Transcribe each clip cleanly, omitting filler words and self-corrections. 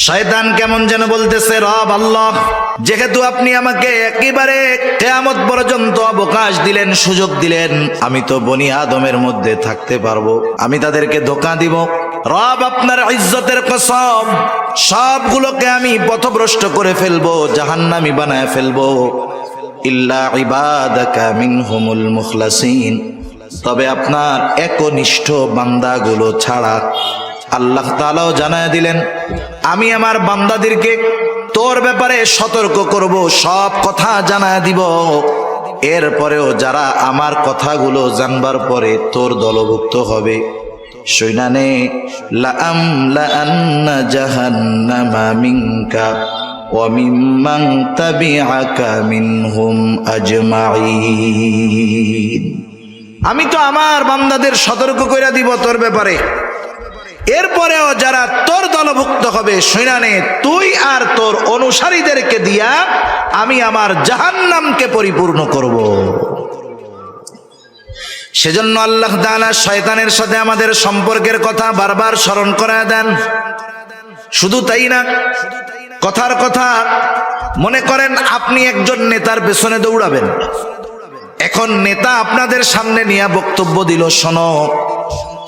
শয়তান কেমন যেন বলতেছে, রব আল্লাহ, যেহেতু আপনি আমাকে একেবারে কিয়ামত পর্যন্ত অবকাশ দিলেন, সুযোগ দিলেন, আমি তো বনি আদমের মধ্যে থাকতে পারবো, আমি তাদেরকে ধোঁকা দিব। রব, আপনার ইজ্জতের কসম, সবগুলোকে আমি পথভ্রষ্ট করে ফেলবো, জাহান্নামী বানায় ফেলবো। ইল্লা ইবাদাকা মিনহুমুল মুখলাসিন, তবে আপনার একনিষ্ঠ বান্দাগুলো ছাড়া। আল্লাহ তাআলাও জানায় দিলেন, আমি আমার বান্দাদেরকে তোর ব্যাপারে সতর্ক করব, সব কথা জানায় দিব। এরপরেও যারা আমার কথাগুলো জানবার পরে তোর দলভুক্ত হবে, শুনানে লাআমলাআন্না জাহান্নামা মিনকা ওয়া মিম্মান তাবিআকা মিনহুম আজমাইন। আমি তো আমার বান্দাদের সতর্ক কইরা দিব তোর ব্যাপারে, এরপরেও যারা তোর দলভুক্ত হবে, শুনানে তুই আর তোর অনুসারীদেরকে দিয়া আমি আমার জাহান্নামকে পরিপূর্ণ করব। সেজন্য আল্লাহ তাআলা শয়তানের সাথে আমাদের সম্পর্কের কথা বারবার স্মরণ করায় দেন। শুধু তাই না, কথার কথা, মনে করেন আপনি একজন নেতার পেছনে দৌড়াবেন। এখন নেতা আপনাদের সামনে নিয়ে বক্তব্য দিল, শোনো,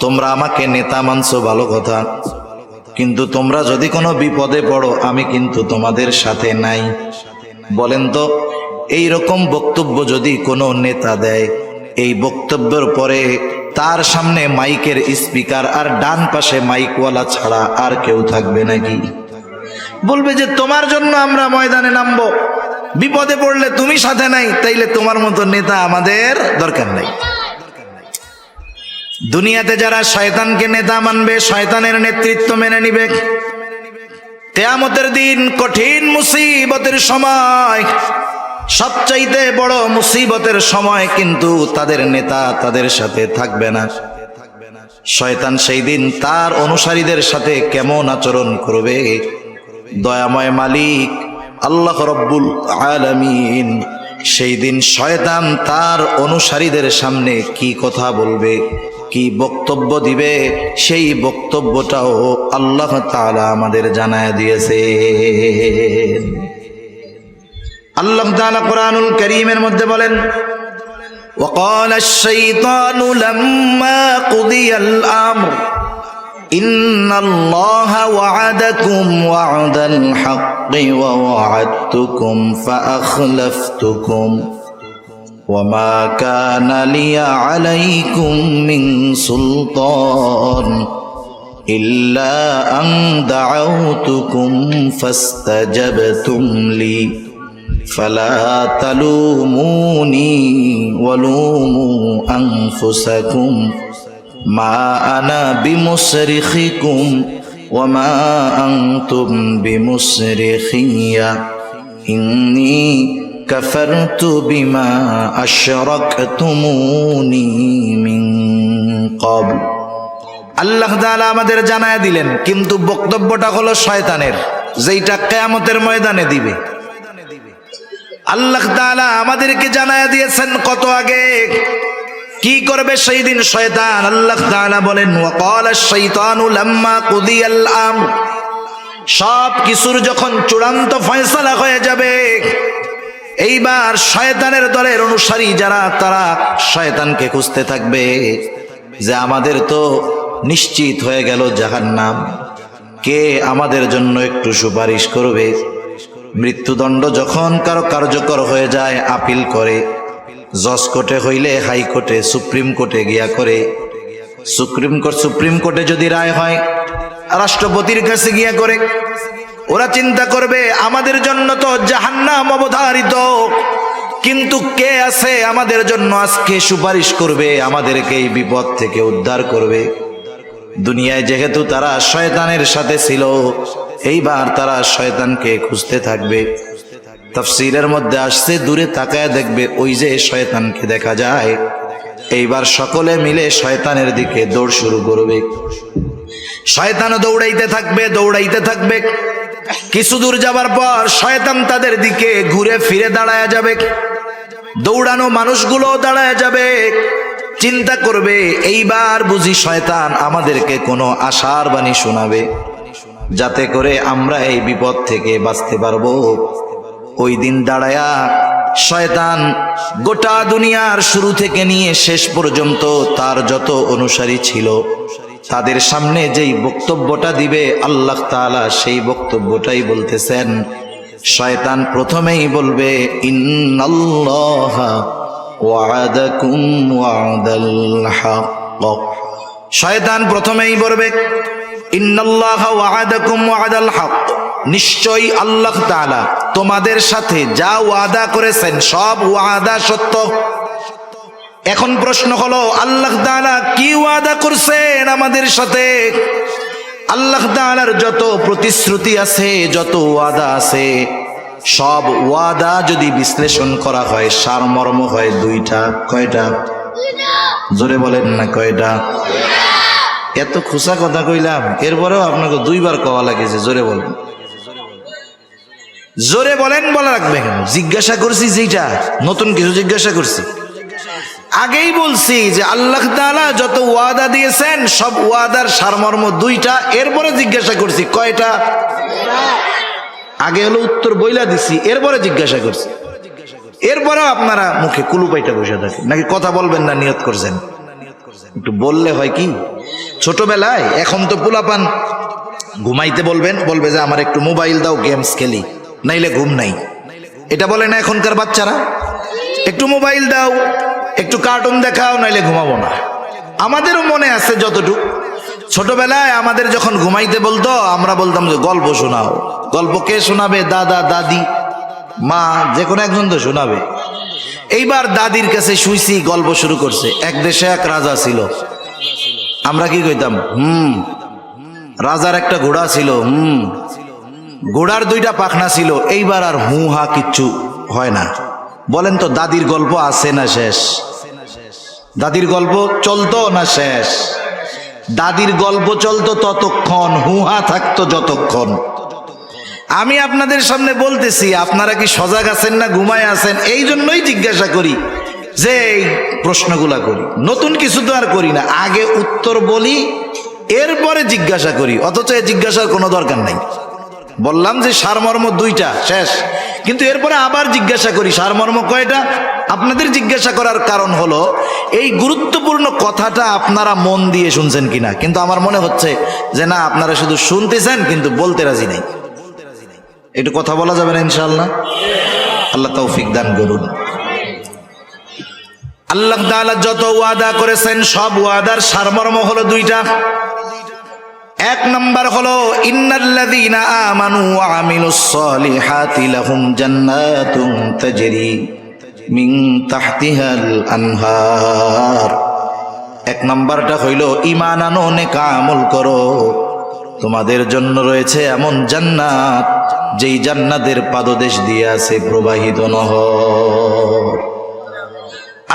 তোমরা আমাকে নেতা মানছো, ভালো কথা, কিন্তু তোমরা যদি কোনো বিপদে পড়ো আমি কিন্তু তোমাদের সাথে নাই। বলেন তো, এই রকম বক্তব্য যদি কোনো নেতা দেয়, এই বক্তব্যের পরে তার সামনে মাইকের স্পিকার আর ডান পাশে মাইকওয়ালা ছাড়া আর কেউ থাকবে নাকি? বলবে যে তোমার জন্য আমরা ময়দানে নামবো, বিপদে পড়লে তুমি সাথে নাই, তাইলে তোমার মতো নেতা আমাদের দরকার নাই। দুনিয়াতে যারা শয়তানকে নেতা মানবে, শয়তানের নেতৃত্ব মেনে নিবে, কিয়ামতের দিন কঠিন মুসিবতের সময়, সবচাইতে বড় মুসিবতের সময় কিন্তু তাদের নেতা তাদের সাথে থাকবে না। শয়তান সেই দিন তার অনুসারীদের সাথে কেমন আচরণ করবে, দয়াময় মালিক আল্লাহ রব্বুল আলামিন সেই দিন শয়তান তার অনুসারীদের সামনে কি কথা বলবে, কি বক্তব্য দিবে, সেই বক্তব্যটাও আল্লাহ তাআলা আমাদের জানায় দিয়েছে। আল্লাহ তাআলা কোরআনুল কারীমের মধ্যে বলেন, وقال الشيطان لما قضي الأمر إن الله وعدكم وعد الحق ووعدتكم فأخلفتكم وما كان لي عليكم من سلطان إلا أن دعوتكم فاستجبتم لي فلا تلوموني ولوموا أنفسكم ما أنا بمصرخكم وما أنتم بمصرخي إني كفرت بما أشركتموني من قبل। আল্লাহ তাআলা আমাদের জানায় দিলেন, কিন্তু বক্তব্যটা হলো শয়তানের, যেটা কিয়ামতের ময়দানে দিবে। আল্লাহ তাআলা আমাদেরকে জানায় দিয়েছেন কত আগে কি করবে সেই দিন শয়তান। আল্লাহ তাআলা বলেন, ওয়াকালা আশ-শাইতানু লাম্মা কুদিয়াল আমর, সব কিছুর যখন চূড়ান্ত ফয়সালা হয়ে যাবে, এইবার শয়তানের দলের অনুসারী যারা, তারা শয়তানকে খুঁজতে থাকবে যে আমাদের তো নিশ্চিত হয়ে গেল জাহান্নাম, কে আমাদের জন্য একটু সুপারিশ করবে। মৃত্যুদণ্ড যখন কারো কার্যকর হয়ে যায়, আপিল করে, জজ কোর্টে হইলে হাইকোর্টে, সুপ্রিম কোর্টে গিয়া করে, সুপ্রিম কোর্টে যদি রায় হয় রাষ্ট্রপতির কাছে গিয়া করে। ওরা চিন্তা করবে আমাদের জন্য তো জাহান্নাম অবধারিত, কিন্তু কে আছে আমাদের জন্য আজকে সুপারিশ করবে, আমাদেরকে এই বিপদ থেকে উদ্ধার করবে। দুনিয়ায় যেহেতু তারা শয়তানের সাথে ছিল, এইবার তারা শয়তানকে খুঁজতে থাকবে। তাফসীরের মধ্যে আসছে, দূরে তাকায় দেখবে ওই যে শয়তানকে দেখা যায়, এইবার সকলে মিলে শয়তানের দিকে দৌড় শুরু করবে। শয়তানও দৌড়াইতে থাকবে, দৌড়াইতে থাকবে। কিছু দূর যাবার পর শয়তান তাদের দিকে ঘুরে ফিরে দাঁড়ায় যাবে, দৌড়ানো মানুষগুলো দাঁড়ায় যাবে, চিন্তা করবে এইবার বুঝি শয়তান আমাদেরকে কোনো আশার বাণী শোনাবে। যাতে করে আমরা এই বিপদ থেকে বাঁচতে পারবো। ওই দিন দাঁড়ায়া শয়তান গোটা দুনিয়ার শুরু থেকে নিয়ে শেষ পর্যন্ত তার যত অনুসারী ছিল তাদের সামনে যেই বক্তব্যটা দিবে আল্লাহ তাআলা সেই বক্তব্যটাই বলতেছেন। শয়তান প্রথমেই বলবে ইন্নাল্লাহা ওয়া'আদাকুম ওয়া'দাল হক। শয়তান প্রথমেই বলবে ইন্নাল্লাহা ওয়া'আদাকুম ওয়া'দাল হক, নিশ্চয়ই আল্লাহ তাআলা তোমাদের সাথে যা ওয়াদা করেছেন সব ওয়াদা সত্য। এখন প্রশ্ন হলো আল্লাহ তাআলা কি ওয়াদা করছেন আমাদের সাথে? আল্লাহ তাআলার যত প্রতিশ্রুতি আছে, যত ওয়াদা আছে, সব ওয়াদা যদি বিশ্লেষণ করা হয় সারমর্ম হয় দুইটা। কয়টা? জোরে বলেন না কয়টা? এত খুশা কথা কইলাম, এরপরেও আপনাকে দুইবার কওয়া লাগেছে। জোরে বলেন, জোরে বলেন, বলা রাখবে কেন? জিজ্ঞাসা করছি যেটা, নতুন কিছু জিজ্ঞাসা করছি? আগেই বলছি যে আল্লাহ তাআলা যত ওয়াদা দিয়েছেন সব ওয়াদার সারমর্ম দুইটা। এরপরে জিজ্ঞাসা করছি কয়টা? আগে হলো উত্তর বইলা দিছি, এরপরে জিজ্ঞাসা করছি। এরপরেও আপনারা মুখে কুলুপাইটা বসে থাকেন, নাকি কথা বলবেন না নিয়ত করছেন? একটু বললে হয় কি, ছোটবেলায় এখন তো পোলাপান ঘুমাইতে বলবেন, বলবে যে আমার একটু মোবাইল দাও, গেমস খেলি, নাইলে ঘুম নাই। এটা বলে না এখনকার বাচ্চারা? একটু মোবাইল দাও, একটু কার্টুন দেখাও, নাইলে ঘুমাবো না। আমাদেরও মনে আছে যতটুকু, ছোটবেলায় আমাদের যখন ঘুমাইতে বলতো আমরা বলতাম যে গল্প শোনাও। গল্প কে শোনাবে? দাদা, দাদি, মা, যে কোনো একজন তো শোনাবে। এইবার দাদির কাছে শুইছি, গল্প শুরু করছে। এক দেশে এক রাজা ছিল। আমরা কি কইতাম? রাজার একটা ঘোড়া ছিল, ঘোড়ার দুইটা পাখনা ছিল। এইবার আর হু হা কিচ্ছু হয় না। বলেন তো দাদির গল্প আছে না শেষ? দাদির গল্প চলতো না শেষ? দাদির গল্প চলতো ততক্ষণ, হুহা থাকতো যতক্ষণ। আমি আপনাদের সামনে বলতেছি, আপনারা কি সজাগ আছেন না ঘুমায় আছেন? এই জন্যই জিজ্ঞাসা করি, যে এই প্রশ্নগুলা করি। নতুন কিছু তো আর করি না, আগে উত্তর বলি এরপরে জিজ্ঞাসা করি। অথচ এই জিজ্ঞাসার কোনো দরকার নাই। বললাম যে সারমর্ম দুইটা, শেষ। কিন্তু এরপরে আবার জিজ্ঞাসা করি সারমর্ম কয়টা? আপনাদের জিজ্ঞাসা করার কারণ হলো এই গুরুত্বপূর্ণ কথাটা আপনারা মন দিয়ে শুনছেন কিনা। কিন্তু আমার মনে হচ্ছে যে না, আপনারা শুধু শুনতেছেন কিন্তু বলতে রাজি নাই। একটু কথা বলা যাবে না ইনশাআল্লাহ? আল্লাহ তৌফিক দান করুন। আল্লাহ তাআলা যত ওয়াদা করেছেন সব ওয়াদার সারমর্ম হলো দুইটা। এক নাম্বার হলো ইন্নাল্লাযীনা আমানু ওয়া আমিলুস সলিহাতি লাহুম জান্নাতুন তাজরি মিন তাহতিহাল আনহার। এক নাম্বারটা হইল ঈমান আনো, নেক আমল করো, তোমাদের জন্য রয়েছে এমন জান্নাত যেই জান্নাতের পাদদেশ দিয়ে আছে প্রবাহিত নহর।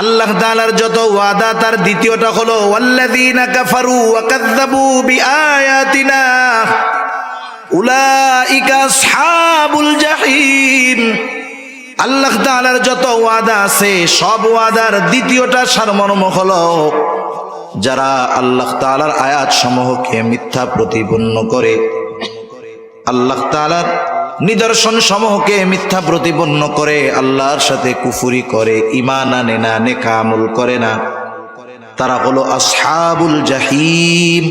আল্লাহ তাআলার যত ওয়াদা তার দ্বিতীয়টা হলো ওয়াল্লাযীনা কাফারু ওয়া কাযযাবু বিআয়াতিনা উলাইকা আসহাবুল জাহিম। আল্লাহ তাআলার যত ওয়াদা আছে সব ওয়াদার দ্বিতীয়টা সারমর্ম হলো যারা আল্লাহ তাআলার আয়াত সমূহকে মিথ্যা প্রতিপন্ন করে, আল্লাহ তাআলার নিদর্শন সমূহকে মিথ্যা প্রতিপন্ন করে, আল্লাহর সাথে কুফরি করে, ঈমান আনে না, নেক আমল করে না, তারা হলো আসহাবুল জাহিম।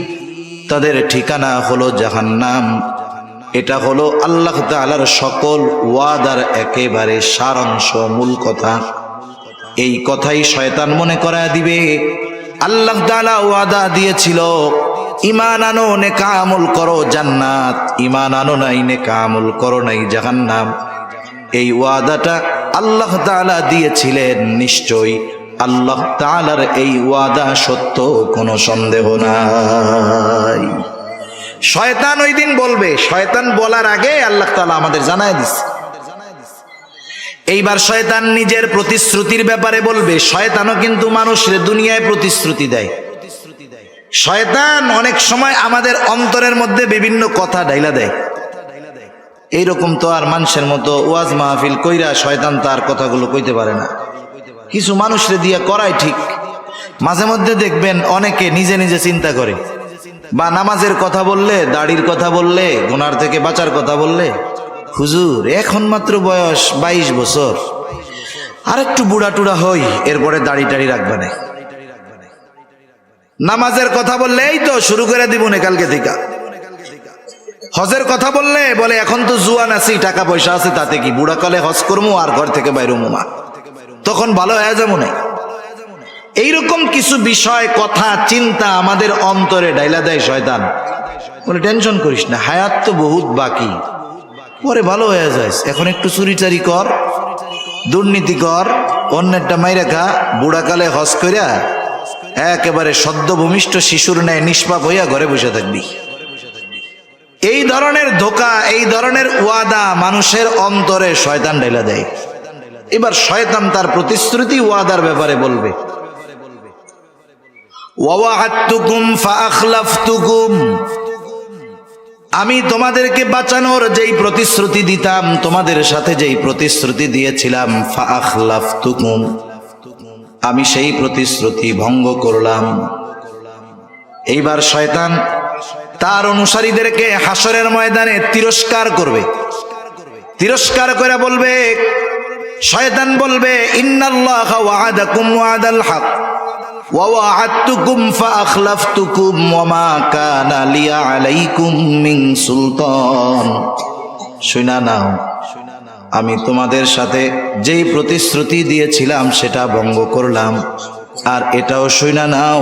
তাদের ঠিকানা হলো জাহান্নাম। এটা হলো আল্লাহ তাআলার সকল ওয়াদার একেবারে সারাংশ, মূল কথা। এই কথাই শয়তান মনে করায় দিবে আল্লাহ তাআলা ওয়াদা দিয়েছিল ঈমান আনো, নেক আমল করো, জান্নাত। ঈমান আনো নাই, নেক আমল করো নাই, জাহান্নাম। এই ওয়াদাটা আল্লাহ তাআলা দিয়েছিলেন, নিশ্চয়ই আল্লাহ তাআলার এই ওয়াদা সত্য, কোনো সন্দেহ নাই। শয়তান ওই দিন বলবে, শয়তান বলার আগে আল্লাহ তাআলা আমাদের জানায় দিচ্ছে। এইবার শয়তান নিজের প্রতিশ্রুতির ব্যাপারে বলবে। শয়তানও কিন্তু মানুষের দুনিয়ায় প্রতিশ্রুতি দেয়। শয়তান অনেক সময় আমাদের অন্তরের মধ্যে বিভিন্ন কথা ঢাইলা দেয়। এইরকম তো আর মানুষের মতো ওয়াজ মাহফিল কইরা শয়তান তার কথাগুলো কইতে পারে না। কিছু মানুষরে দিয়া করায় ঠিক। মাঝে মধ্যে দেখবেন অনেকে নিজে নিজে চিন্তা করে বা নামাজের কথা বললে, দাড়ির কথা বললে, গুনার থেকে বাঁচার কথা বললে, হুজুর এখন মাত্র বয়স 22 বছর, আর একটু বুড়া টুড়া হই এরপরে দাড়ি টাড়ি রাখবে না। নামাজের কথা বললে এই তো শুরু করে দিব না কালকে থেকে। হজের কথা বললে বলে এখন তো জুয়ান আছি, টাকা পয়সা আছে, তাতে কি, বুড়া কালে হজ করবো আর ঘর থেকে বাইরে মুমা, তখন ভালো হয়ে যাবো না। এইরকম কিছু বিষয়, কথা, চিন্তা আমাদের অন্তরে ডাইলা দেয় শয়তান। বলে টেনশন করিস না, হায়াত তো বহুত বাকি, পরে ভালো হয়ে যায়, এখন একটু চুরি চারি কর, দুর্নীতি কর, অন্যেরটা মাইরা খা, বুড়াকালে হজ কইরা একেবারে সদ্য ভূমিষ্ঠ শিশুর ন্যায় নিষ্পাপ হইয়া ঘরে বসে থাকবি। এই ধরনের ধোঁকা, এই ধরনের ওয়াদা মানুষের অন্তরে শয়তান ঢেলা দেয়। এবার শয়তান তার প্রতিশ্রুতি ওয়াদার ব্যাপারে বলবে, ওয়াওয়া'আদতুকুম ফাআখলাফতুকুম, আমি তোমাদেরকে বাঁচানোর যেই প্রতিশ্রুতি দিতাম, তোমাদের সাথে যেই প্রতিশ্রুতি দিয়েছিলাম, ফাআখলাফতুকুম, আমি সেই প্রতিশ্রুতি ভঙ্গ করলাম। এইবার শয়তান তার অনুসারীদেরকে হাসরের ময়দানে তিরস্কার করবে। তিরস্কার করে বলবে, শয়তান বলবে, ইন্নাল্লাহা ওয়া'আদাকুম ওয়া'দাল হক ওয়া ওয়া'আদতুকুম ফাআখলাফতুকুম ওয়া মা কানা লিয়া আলাইকুম মিন সুলতান। শুনা নাও, আমি তোমাদের সাথে যেই প্রতিশ্রুতি দিয়েছিলাম সেটা ভঙ্গ করলাম, আর এটাও শুনা নাও,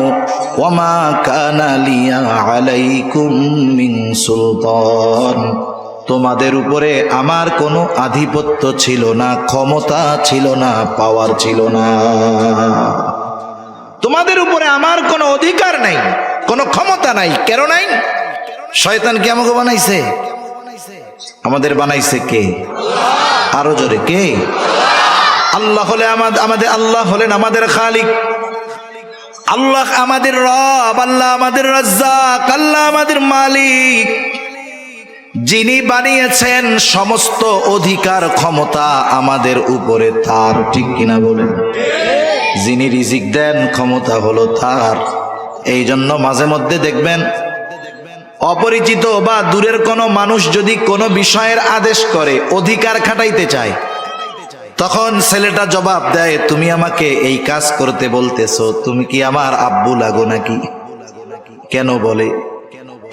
ওয়া মা কানা লিয়া আলাইকুম মিন সুলতান, তোমাদের উপরে আমার কোনো আধিপত্য ছিল না, ক্ষমতা ছিল না, পাওয়ার ছিল না, তোমাদের উপরে আমার কোনো অধিকার নাই, কোনো ক্ষমতা নাই। কেন নাই? শয়তান কি আমাকে বানাইছে? আমাদের বানাইছে কে? আরো জোরে, কে? আল্লাহ হলে আমাদের, আল্লাহ হলেন আমাদের খালিক, আল্লাহ আমাদের রব, আল্লাহ আমাদের রাজ্জাক, আল্লাহ আমাদের মালিক। যিনি বানিয়েছেন, সমস্ত অধিকার ক্ষমতা আমাদের উপরে তার, ঠিক কিনা বলেন? যিনি রিজিক দেন, ক্ষমতা হলো তার। এই জন্য মাঝে মধ্যে দেখবেন অপরিচিত বা দূরের কোনো মানুষ যদি কোনো বিষয়ের আদেশ করে, অধিকার খাটাইতে চায়, তখন ছেলেটা জবাব দেয়, তুমি আমাকে এই কাজ করতে বলতেছো, তুমি কি আমার আব্বু লাগো নাকি? কেন বলে?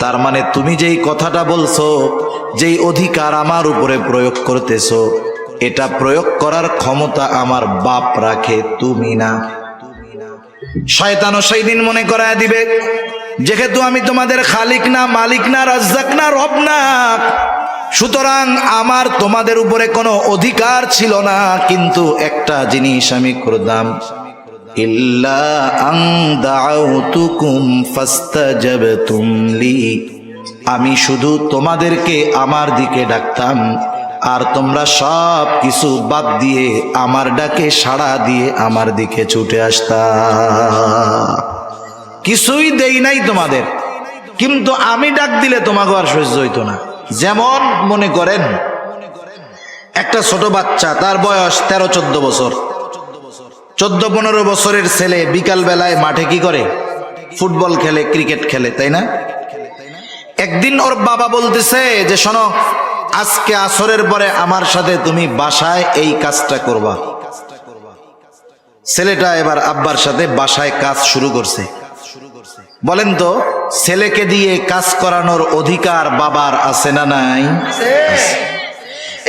তার মানে তুমি যেই কথাটা বলছো, যেই অধিকার আমার উপরে প্রয়োগ করতেছো, এটা প্রয়োগ করার ক্ষমতা আমার বাপ রাখে, তুমি না। শয়তানও সেই দিন মনে করায় দিবে, যেহেতু আমি তোমাদের খালিক না, মালিক না, রাজ্জাক না, রব না, সুতরাং আমার তোমাদের উপরে কোনো অধিকার ছিল না, কিন্তু একটা জিনিস আমি করতাম, ইল্লা আন দাআউতুকুম ফাস্তাজাবতুম লি, আমি শুধু তোমাদেরকে আমার দিকে ডাকতাম, আর তোমরা সব কিছু বাদ দিয়ে আমার ডাকে সাড়া দিয়ে আমার দিকে ছুটে আসতা। কিছুই দেই নাই তোমাদের, কিন্তু আমি ডাক দিলে তোমাকে আর সহ্য হইতো না। যেমন মনে করেন একটা ছোট বাচ্চা, তার বয়স 13-14 বছর, 14-15 বছরের ছেলে বিকাল বেলায় মাঠে কি করে? ফুটবল খেলে, ক্রিকেট খেলে, তাই না? একদিন ওর বাবা বলতেছে যে শোনো, আজকে আসরের পরে আমার সাথে তুমি বাসায় এই কাজটা করবা। ছেলেটা এবার আব্বার সাথে বাসায় কাজ শুরু করছে। বলেন তো, ছেলেকে দিয়ে কাজ করানোর অধিকার বাবার আছে না নাই?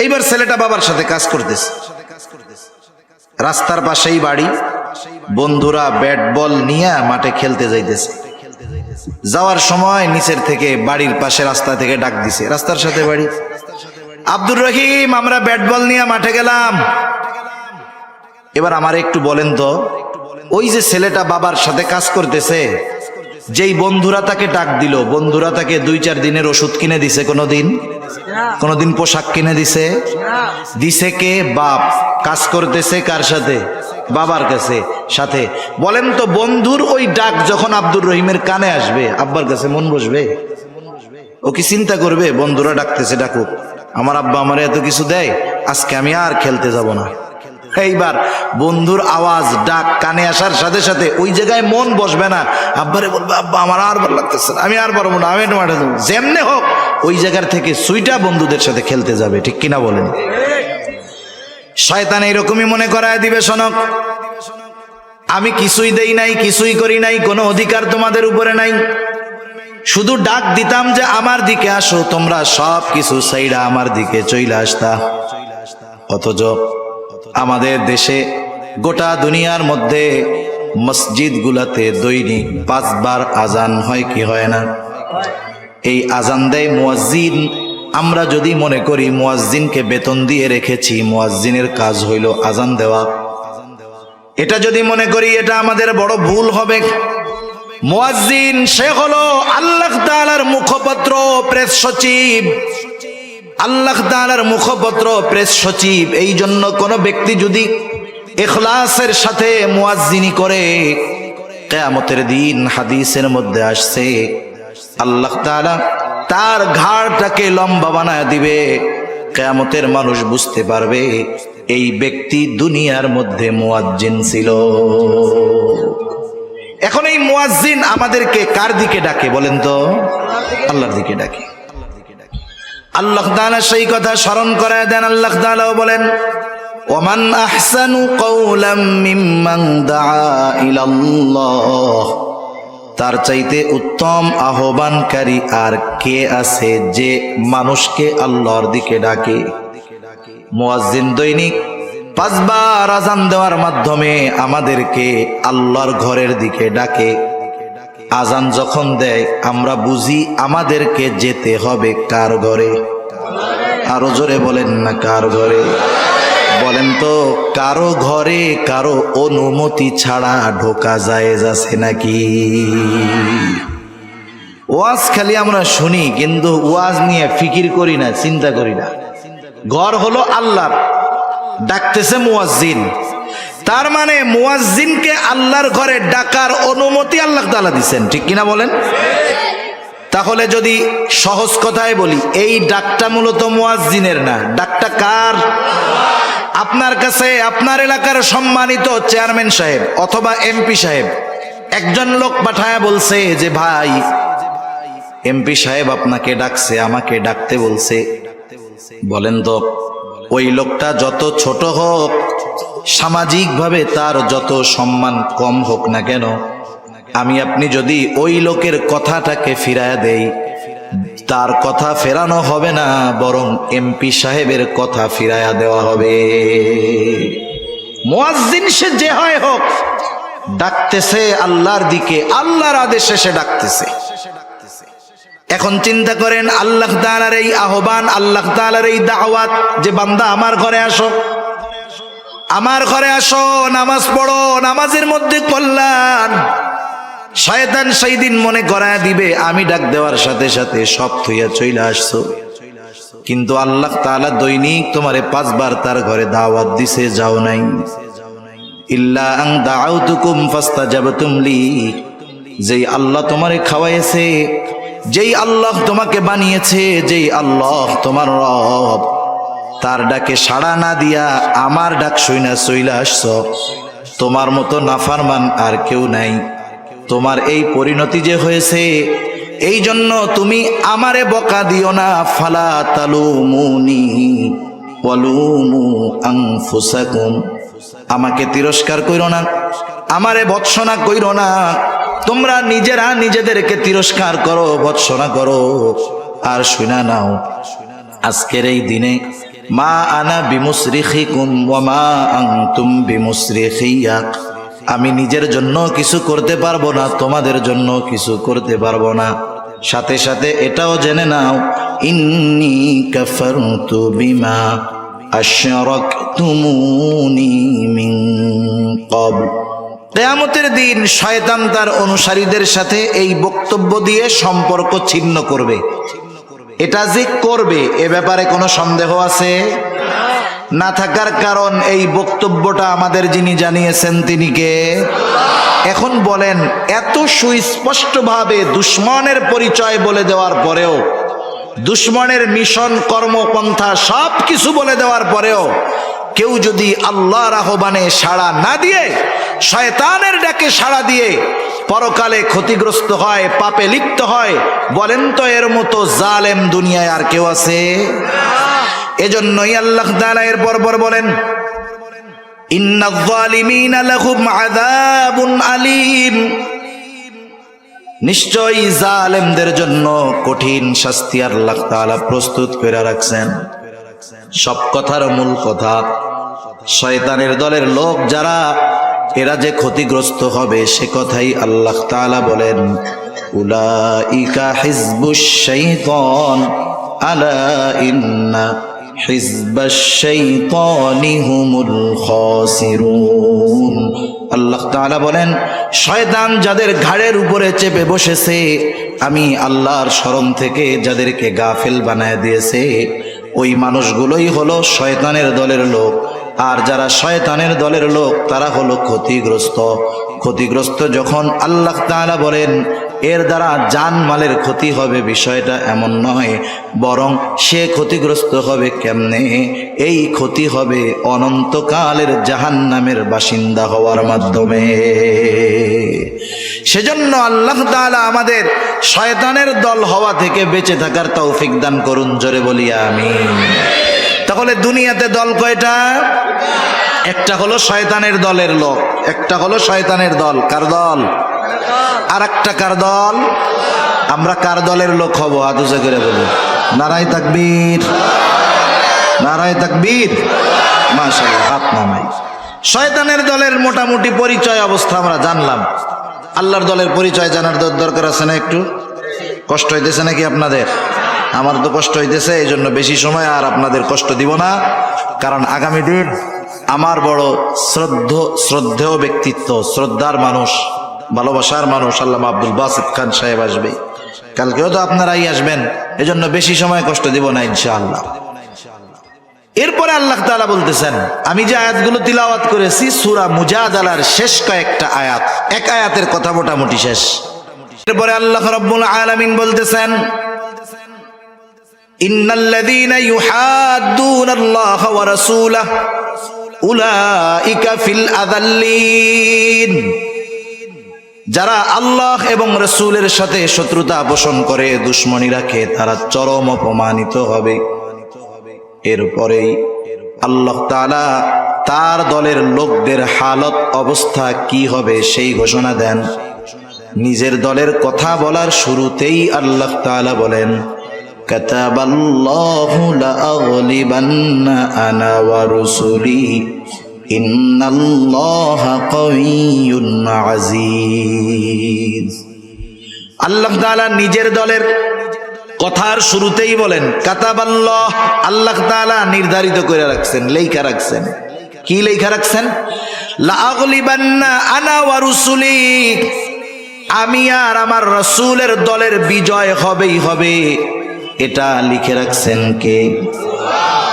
এইবার ছেলেটা বাবার সাথে কাজ করতেছে। রাস্তার পাশেই বাড়ি, বন্ধুরা ব্যাট বল নিয়ে মাঠে খেলতে যাইতেছে। যাওয়ার সময় নিচের থেকে, বাড়ির পাশে রাস্তা থেকে ডাক দিছে, রাস্তার সাথে বাড়ি, আব্দুর রহিম, আমরা ব্যাট বল নিয়ে মাঠে গেলাম। এবার আমার একটু বলেন তো, ওই যে ছেলেটা বাবার সাথে কাজ করতেছে, যেই বন্ধুরা তাকে ডাক দিল, বন্ধুরা তাকে 2-4 দিনের ওষুধ কিনে দিছে? কোনোদিন পোশাক কিনে দিছে? দিছে কে? বাপ। কাজ করতেছে কার সাথে? বাবার কাছে, সাথে। বলেন তো, বন্ধুর ওই ডাক যখন আব্দুর রহিমের কানে আসবে, আব্বার কাছে মন বসবে? ও কি চিন্তা করবে, বন্ধুরা ডাকতেছে, ডাকুক, আমার আব্বা আমার এত কিছু দেয়, আজকে আমি আর খেলতে যাব না? এইবার বন্ধুর আওয়াজ ডাক কানে আসার সাথে সাথে ওই জায়গায় মন বসবে না, আব্বারে বলবে আব্বা আমার আর ভালো লাগতেছে না, আমি আর পারবো না, আমি একটু মাঠে যাবো, যেমনে হোক ওই জায়গার থেকে সুইটা বন্ধুদের সাথে খেলতে যাবে। ঠিক কিনা বলেন? শয়তান এইরকমই মনে করায় দিবে, শোনক আমি কিছুই দেই নাই, কিছুই করি নাই, কোনো অধিকার তোমাদের উপরে নাই, শুধু ডাক দিতাম যে আমার দিকে আসো, তোমরা সব কিছু সাইডা আমার দিকে চইলা আসতা। অথচ আমাদের দেশে গোটা দুনিয়ার মধ্যে মসজিদ গুলাতে দৈনিক 5 বার আজান হয় কি হয় না? এই আজান দেয় মুয়াজ্জিন। আমরা যদি মনে করি মুয়াজ্জিনকে বেতন দিয়ে রেখেছি, মুয়াজ্জিনের কাজ হইল আজান দেওয়া, এটা যদি মনে করি এটা আমাদের বড় ভুল হবে। মুয়াজ্জিন সে হলো আল্লাহ তাআলার মুখপত্র, প্রেস সচিব। আল্লাহ তাআলার মুখপত্র, প্রেস সচিব। এই জন্য কোন ব্যক্তি যদি ইখলাসের সাথে মুয়াজ্জিনি করে, কিয়ামতের দিন হাদিসের মধ্যে আসছে আল্লাহ তাআলা তার ঘাড়টাকে লম্বা বানায় দিবে। কিয়ামতের মানুষ বুঝতে পারবে এই ব্যক্তি দুনিয়ার মধ্যে মুয়াজ্জিন ছিল। এখন এই মুয়াজ্জিন আমাদেরকে কার দিকে ডাকে বলেন তো? আল্লাহর দিকে ডাকে। আল্লাহ তাআলা সেই কথা স্মরণ করায় দেন। আল্লাহ তাআলা বলেন, ওমান আহসানু কওলাম মিম্মান দাআ ইলাল্লাহ, তার চাইতে উত্তম আহ্বানকারী আর কে আছে যে মানুষকে আল্লাহর দিকে ডাকে? মুয়াজ্জিন দৈনিক 5 বার আজান দেওয়ার মাধ্যমে আমাদেরকে আল্লাহর ঘরের দিকে ডাকে। আজান যখন দেয় আমরা বুঝি আমাদেরকে যেতে হবে কার ঘরে? আরো জোরে বলেন না, কার ঘরে? বলেন তো, কারো ঘরে কারো অনুমতি ছাড়া ঢোকা জায়েজ আছে নাকি? ওয়াজ খালি আমরা শুনি, কিন্তু ওয়াজ নিয়ে ফিকির করি না, চিন্তা করি না। ঘর হলো আল্লাহর, ডাকতেছে মুয়াজ্জিন, তার মানে মুয়াজ্জিনকে আল্লাহর ঘরে ডাকার অনুমতি আল্লাহ তাআলা দিবেন। ঠিক কিনা বলেন? তাহলে যদি সহজ কথায় বলি, এই ডাকটা মূলত মুয়াজ্জিনের না, ডাকটা কার? আপনার কাছে আপনার এলাকার সম্মানিত চেয়ারম্যান সাহেব অথবা এমপি সাহেব একজন লোক পাঠায় বলছে যে ভাই এমপি সাহেব আপনাকে ডাকছে, আমাকে ডাকতে বলছে। বলেন তো, ওই লোকটা যত ছোট হোক, সামাজিকভাবে তার যত সম্মান কম হোক না কেন, আমি আপনি যদি ওই লোকের কথাটাকে ফিরায় দেই, তার কথা ফেরানো হবে না, বরং এমপি সাহেবের কথা ফিরায়া দেওয়া হবে। মুয়াজ্জিন সে যে হয় হোক, ডাকতেছে আল্লাহর দিকে, আল্লাহর আদেশে সে ডাকতেছে। এখন চিন্তা করেন, আল্লাহ তাআলার এই আহ্বান, আল্লাহ তাআলার এই দাওয়াত যে বান্দা আমার ঘরে আসো, আমার ঘরে আসো, নামাজ পড়ো, নামাজের মধ্যে কল্যাণ। শয়তান সেই দিন মনে করায় দিবে আমি ডাক দেওয়ার সাথে সাথে সব থইয়া চইলা আসছো, কিন্তু আল্লাহ তাআলা দৈনিক তোমারে 5 বার তার ঘরে দাওয়াত দিছে, যাও নাই। ইল্লা আন দাউতুকুম ফাস্তাজাবতুম লি, যেই আল্লাহ তোমারে খাওয়াইছে, যেই আল্লাহ তোমাকে বানিয়েছে, যেই আল্লাহ তোমার রব, তার ডাকে সাড়া না দিয়া আমার ডাক শুইনা চইলা আসছো। তোমার মতো নাফরমান আর কেউ নাই। তোমার এই পরিণতি যে হয়েছে, এই জন্য তুমি আমারে বকা দিও না। ফালা তালুমুনি ওয়ালুমু আনফুসাকুম, আমাকে তিরস্কার কইরো না, আমারে ভৎসনা কইরো না। তোমরা নিজেরা নিজেদেরকে তিরস্কার করো, ভৎসনা করো। আর শুনা নাও, আজকের এই দিনে মা আনা বিমুসরিখিকুম ওয়া মা আনতুম বিমুসরিখিয়া, আমি নিজের জন্য কিছু করতে পারবো না, তোমাদের জন্য কিছু করতে পারবো না। সাথে সাথে এটাও জেনে নাও, ইন্নী কাফারতু বিমা আশরাকতুমুনি মিন ক্বাবল। কিয়ামতের দিন শয়তান তার অনুসারীদের সাথে এই বক্তব্য দিয়ে সম্পর্ক ছিন্ন করবে। এটা যে করবে এ ব্যাপারে কোনো সন্দেহ আছে না? থাকার কারণ এই বক্তব্যটা আমাদের যিনি জানিয়েছেন তিনি কে? এখন বলেন, এত সুস্পষ্টভাবে দুশমনের পরিচয় বলে দেওয়ার পরেও, দুশমনের মিশন, কর্মপন্থা সব কিছু বলে দেওয়ার পরেও কেউ যদি আল্লাহর আহ্বানে সাড়া না দিয়ে শয়তানের ডাকে সাড়া দিয়ে পরকালে ক্ষতিগ্রস্ত হয়, পাপে লিপ্ত হয়, বলেন তো এর মতো জালেম দুনিয়ায় আর কেউ আছে? এজন্যই আল্লাহ তাআলা এর পরপর বলেন, ইন্নায যালিমিনা লাহুম আযাবুন আলীম, নিশ্চয়ই জালেমদের জন্য কঠিন শাস্তি আল্লাহ তাআলা প্রস্তুত করে রাখছেন। সব কথার মূল কথা, শয়তানের দলের লোক যারা, এরা যে ক্ষতিগ্রস্ত হবে সে কথাই আল্লাহ তাআলা বলেন, উলাইকা হিজবুশ শাইতান আলা ইন্না হিজবাশ শাইতানি হুমুল খাসিরুন। আল্লাহ তাআলা বলেন, শয়তান যাদের ঘাড়ের উপরে চেপে বসেছে, আমি আল্লাহর স্মরণ থেকে যাদেরকে গাফেল বানায় দিয়েছে, ওই মানুষগুলোই হলো শয়তানের দলের লোক। আর যারা শয়তানের দলের লোক তারা হলো ক্ষতিগ্রস্ত। ক্ষতিগ্রস্ত যখন আল্লাহ তাআলা বলেন এর দ্বারা জানমালের ক্ষতি হবে, বিষয়টা এমন নয়, বরং সে ক্ষতিগ্রস্ত হবে কেমনে? এই ক্ষতি হবে অনন্তকালের জাহান্নামের বাসিন্দা হওয়ার মাধ্যমে। সেজন্য আল্লাহ তাআলা আমাদের শয়তানের দল হওয়া থেকে বেঁচে থাকার তৌফিক দান করুন, জোরে বলি আমিন। তাহলে দুনিয়াতে দল কয়টা? একটা হলো শয়তানের দলের লোক, একটা হলো শয়তানের দল। কার দল? আর একটা কার দল? আমরা কার দলের লোক হব? হাত উঁচু করে বলি নারায়ে তাকবীর, নারায়ে তাকবীর। মাশাআল্লাহ, হাত নামাই। শয়তানের দলের মোটামুটি পরিচয় অবস্থা আমরা জানলাম। আল্লাহর দলের পরিচয় জানার দরকার আছে না? একটু কষ্ট হইতেছে নাকি আপনাদের? আমার তো কষ্ট হইতেছে, এই জন্য বেশি সময় আর আপনাদের কষ্ট দিব না। কারণ আগামী দিন আমার বড় শ্রদ্ধেয় ব্যক্তিত্ব, শ্রদ্ধার মানুষ, ভালোবাসার মানুষ আল্লামা আব্দুল বাসিত খান সাহেব আসবে। কালকেও তো আপনারাই আসবেন, এজন্য বেশি সময় কষ্ট দিব না ইনশাআল্লাহ। এরপরে আল্লাহ তাআলা বলতেছেন, আমি যে আয়াতগুলো তিলাওয়াত করেছি সূরা মুজাদালার শেষ কয়েকটা আয়াত, এক আয়াতের কথা মোটামুটি শেষ। এরপরে আল্লাহ রাব্বুল আলামিন বলতেছেন, ইন্নাল্লাযীনা ইউহাদ্দুনাল্লাহা ওয়া রাসূলাহু উলাইকা ফিল আযাল্লিন, যারা আল্লাহ এবং রাসূলের সাথে শত্রুতা পোষণ করে, দুশমনী রাখে, তারা চরম অপমানিত হবে। এরপরেই আল্লাহ তাআলা তার দলের লোকদের হালত অবস্থা কি হবে সেই ঘোষণা দেন। নিজের দলের কথা বলার শুরুতেই আল্লাহ তাআলা বলেন, কাতাবাল্লাহু লাআগলিবান্না আনা ওয়া রুসুলি ইন্নাল্লাহা কাওয়িয়্যুন আজিজ। আল্লাহ তাআলা নিজের দলের কথার শুরুতেই বলেন কাতাবাল্লাহ, আল্লাহ তাআলা নির্ধারিত করে রাখছেন, লেখা রাখছেন। কি লেখা রাখছেন? লাআগলিবান্না আনা ওয়া রুসুলি, আমি আর আমার রাসূলের দলের বিজয় হবেই হবে, এটা লিখে রাখছেন কে?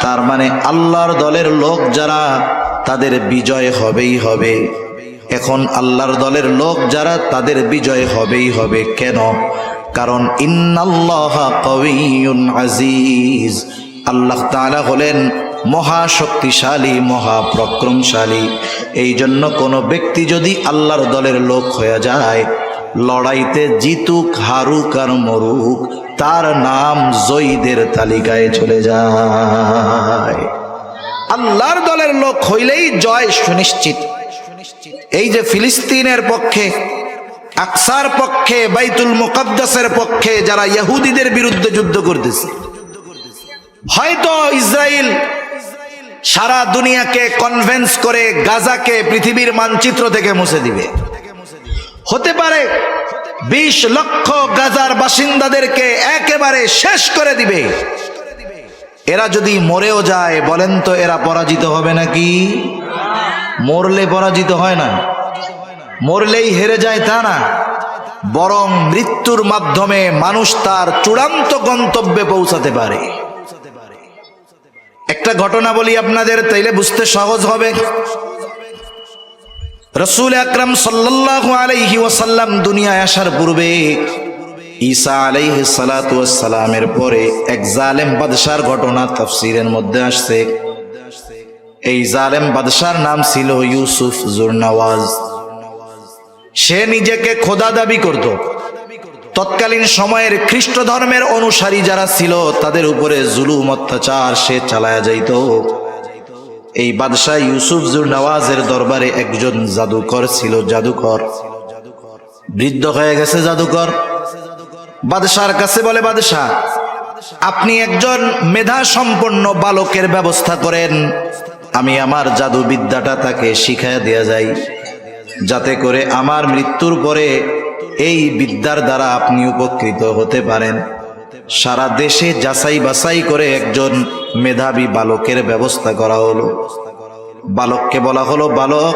তার মানে আল্লাহর দলের লোক যারা, তাদের বিজয় হবেই হবে। এখন আল্লাহর দলের লোক যারা, তাদের বিজয় হবেই হবে। কেন? কারণ ইন্নাল্লাহা কাওয়িয়্যুন আজিজ, আল্লাহ তাআলা হলেন মহাশক্তিশালী, মহাপরাক্রমশালী। এই জন্য কোনো ব্যক্তি যদি আল্লাহর দলের লোক হয়ে যায়, লড়াইতে জিতুক, হারুক আর মরুক, তার নাম জয়ীদের তালিকায় চলে যায়। আল্লাহর দলের লোক হইলেই জয় সুনিশ্চিত। এই যে ফিলিস্তিনের পক্ষে, আকসার পক্ষে, বাইতুল মুকাদ্দাসের পক্ষে যারা ইহুদিদের বিরুদ্ধে যুদ্ধ করতেছে, হয়তো ইসরায়েল সারা দুনিয়াকে কনভিন্স করে গাজাকে পৃথিবীর মানচিত্র থেকে মুছে দিবে। হতে পারে 20 লক্ষ গাজার বাসিন্দাদেরকে একেবারে শেষ করে দিবে। এরা যদি মরেও যায়, বলেন তো এরা পরাজিত হবে নাকি? মরলে পরাজিত হয় না, মরলেই হেরে যায় তা না, বরং মৃত্যুর মাধ্যমে মানুষ তার চূড়ান্ত গন্তব্যে পৌঁছাতে পারে। একটা ঘটনা বলি আপনাদের, তাইলে বুঝতে সহজ হবে। রাসূল আকরাম সাল্লাল্লাহু আলাইহি ওয়াসাল্লাম দুনিয়ায় আসার পূর্বে ঈসা আলাইহিস সালাতু ওয়াস সালামের পরে এক জালেম বাদশার ঘটনা তাফসীরের মধ্যে আসছে। এই জালেম বাদশার নাম ছিল ইউসুফ জুরনওয়াজ। সে নিজেকে খোদা দাবি করত। তৎকালীন সময়ের খ্রিস্ট ধর্মের অনুসারী যারা ছিল তাদের উপরে জুলুম অত্যাচার সে চালায়া যাইত। এই বাদশাহ ইউসুফ জুরনওয়াজের দরবারে একজন জাদুকর ছিল, জাদুকর বৃদ্ধ হয়ে গেছে জাদুকর। বাদশার কাছে বলে, বাদশাহ আপনি একজন মেধা সম্পন্ন বালকের ব্যবস্থা করেন, আমি আমার জাদু বিদ্যাটা তাকে শিখাইয়া দেয়া যাই, যাতে করে আমার মৃত্যুর পরে এই বিদ্যার দ্বারা আপনি উপকৃত হতে পারেন। সারা দেশে যাচাই বাছাই করে একজন মেধাবী বালকের ব্যবস্থা করা হলো। বালককে বলা হলো, বালক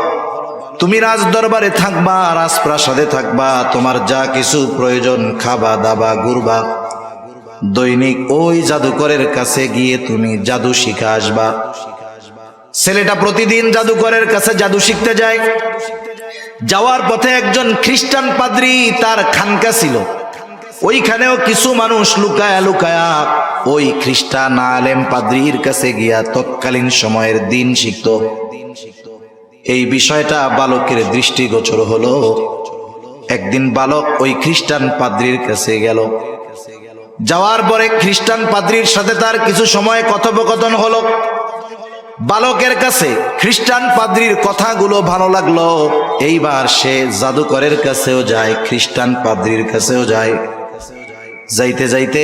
তুমি রাজ দরবারে থাকবা, রাজপ্রাসাদে থাকবা, তোমার যা কিছু প্রয়োজন খাবা দাবা ঘুরবা, দৈনিক ওই জাদুকরের কাছে গিয়ে তুমি জাদু শিখা আসবা। ছেলেটা প্রতিদিন জাদুকরের কাছে জাদু শিখতে যায়। যাওয়ার পথে একজন খ্রিস্টান পাদ্রী তার খানকা ছিল, ওইখানেও কিছু মানুষ লুকায়া লুকায়া ওই খ্রিস্টান আলেম পাদ্রীর কাছে গিয়া তৎকালীন সময়ের দিন শিখত। এই বিষয়টা বালকের দৃষ্টিগোচর হলো। একদিন বালক ওই খ্রিস্টান পাদ্রীর কাছে গেল। যাওয়ার পরে খ্রিস্টান পাদ্রীর সাথে তার কিছু সময় কথোপকথন হলো। বালকের কাছে খ্রিস্টান পাদ্রীর কথাগুলো ভালো লাগলো। এইবার সে জাদুকরের কাছেও যায়, খ্রিস্টান পাদ্রীর কাছেও যায়। যাইতে যাইতে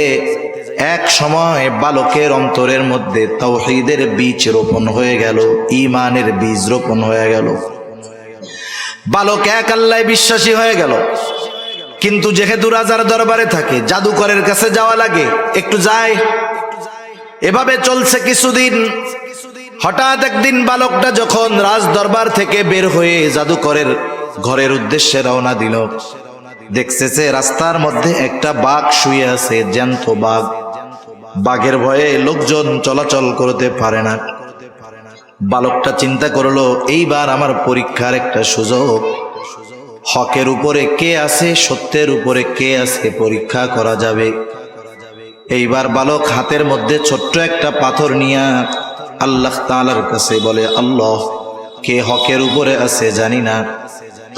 এক সময় বালকের অন্তরের মধ্যে তাওহীদের বীজ রোপণ হয়ে গেল, ঈমানের বীজ রোপণ হয়ে গেল। বালক এক আল্লাহ বিশ্বাসী হয়ে গেল। কিন্তু যেহেতু রাজার দরবারে থাকে, জাদুকরের কাছে যাওয়া লাগে, একটু যায়। এভাবে চলছে কিছুদিন। হঠাৎ একদিন বালকটা যখন রাজ দরবার থেকে বের হয়ে জাদুকরের ঘরের উদ্দেশ্যে রওনা দিল, দেখতেছে রাস্তার মধ্যে একটা বাঘ শুয়ে আছে, জ্যান্ত বাঘ। বাঘের ভয়ে লোকজন চলাচল করতে পারে না। বালকটা চিন্তা করলো, এইবার আমার পরীক্ষার একটা সুযোগ। হকের উপরে কে আছে, সত্যের উপরে কে আছে পরীক্ষা করা যাবে। এইবার বালক হাতের মধ্যে ছোট্ট একটা পাথর নিয়ে আল্লাহ তাআলার কাছে বলে, আল্লাহ কে হকের উপরে আছে জানি না,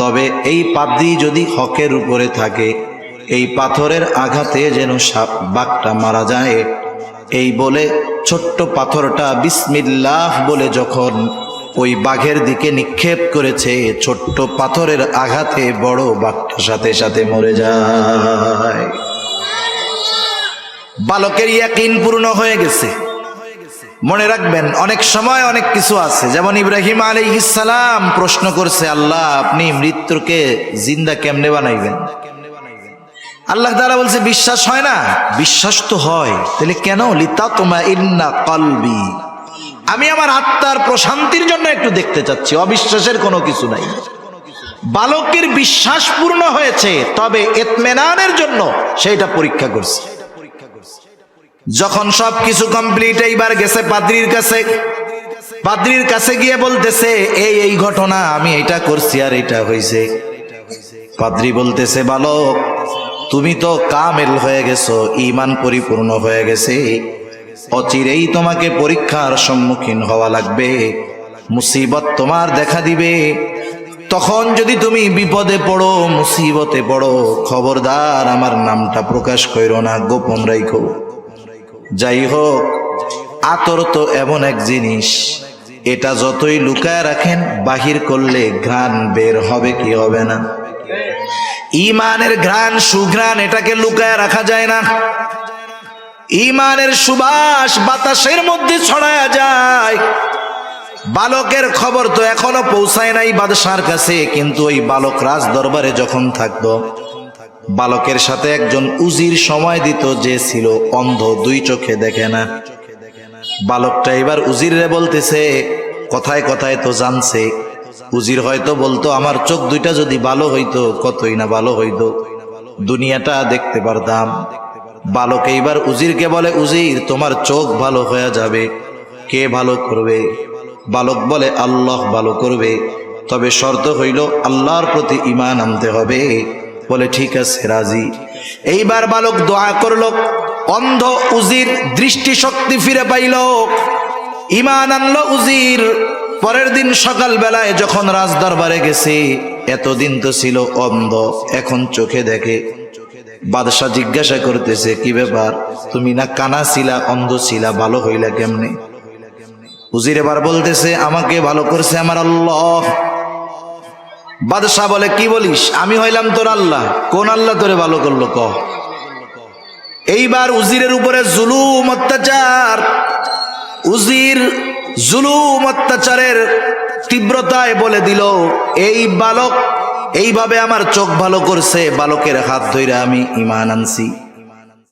তবে এই পাদ্রী যদি হকের উপরে থাকে, এই পাথরের আঘাতে যেন বাঘটা মারা যায়। এই বলে ছোট্ট পাথরটা বিসমিল্লাহ বলে যখন ওই বাঘের দিকে নিক্ষেপ করেছে, ছোট্ট পাথরের আঘাতে বড় বাঘটা সাথে সাথে মরে যায়। বালকের ইয়াকিন পূর্ণ হয়ে গেছে। মনে রাখবেন, অনেক সময় অনেক কিছু আছে। যেমন ইব্রাহিম আলাইহিস সালাম প্রশ্ন করছে, আল্লাহ আপনি মৃত্যুকে জিন্দা কেমনে বানাইবেন? আল্লাহ তাআলা বলছে, বিশ্বাস হয় না? বিশ্বাস তো হয়, তাহলে কেন? লিতাতমাইন্না কলবি, আমি আমার আত্মার প্রশান্তির জন্য একটু দেখতে চাচ্ছি, অবিশ্বাসের কোনো কিছু নাই। বালকের বিশ্বাস পূর্ণ হয়েছে, তবে ইতমিনানের জন্য সেটা পরীক্ষা করছে। যখন সব কিছু কমপ্লিট, এইবার গেছে পাদ্রীর কাছে। পাদ্রীর কাছে গিয়ে বলতেছে, এই ঘটনা, আমি এটা করছি আর এটা হয়েছে। পাদ্রী বলতেছে, বালক তুমি তো কামেল হয়ে গেছো, ঈমান পরিপূর্ণ হয়ে গেছে, অচিরেই তোমাকে পরীক্ষার সম্মুখীন হওয়া লাগবে, মুসিবত তোমার দেখা দিবে। তখন যদি তুমি বিপদে পড়ো, মুসিবতে পড়ো, খবরদার আমার নামটা প্রকাশ করো না, গোপন রাখো। যাই হোক, আতর তো এমন এক জিনিস, এটা যতই লুকায় রাখেন, বাহির করলে ঘ্রাণ বের হবে কি হবে না? ঈমানের ঘ্রাণ, সুঘ্রাণ, এটাকে লুকায় রাখা যায় না। ঈমানের সুবাস বাতাসের মধ্যে ছড়ায়া যায়। বালকের খবর তো এখনো পৌঁছায় নাই বাদশার কাছে, কিন্তু ওই বালক রাজ দরবারে যখন থাকতো, বালকের সাথে একজন উজির সময় দিত, যে ছিল অন্ধ, দুই চোখে দেখে না। বালকটা এবার উজিরে বলতেছে, কথায় কথায় তো জানছে। উজির হয়তো বলতো, আমার চোখ দুইটা যদি ভালো হইতো, কতই না ভালো হইতো, দুনিয়াটা দেখতে পারতাম। বালক এইবার উজিরকে বলে, উজির তোমার চোখ ভালো হয়ে যাবে, কে ভালো করবে? বালক বলে, আল্লাহ ভালো করবে, তবে শর্ত হইল আল্লাহর প্রতি ঈমান আনতে হবে। বলে ঠিক আছে, রাজি। এইবার বালক দোয়া করল, অন্ধ উজির দৃষ্টি শক্তি ফিরে পাইল। ঈমান আনলো উজির। পরের দিন সকাল বেলায় যখন রাজ দরবারে গেছে, এতদিন তো ছিল অন্ধ, এখন চোখে দেখে। বাদশাহ জিজ্ঞাসা করতেছে, কি ব্যাপার, তুমি না কানা ছিলা, অন্ধ ছিলা, ভালো হইলা কেমনে? উজির এবার বলতেছে, আমাকে ভালো করছে আমার আল্লাহ। বাদশাহ বলে, কি বলিস? আমি হইলাম তোর আল্লাহ? কোন আল্লাহ তোরে ভালো করলো ক? এইবার উজিরের উপরে জুলুম অত্যাচার। উজির জুলুম অত্যাচারের তীব্রতায় বলে দিল, এই বালক এইভাবে আমার চোখ ভালো করছে, বালকের হাত ধইরা আমি ঈমান আনছি।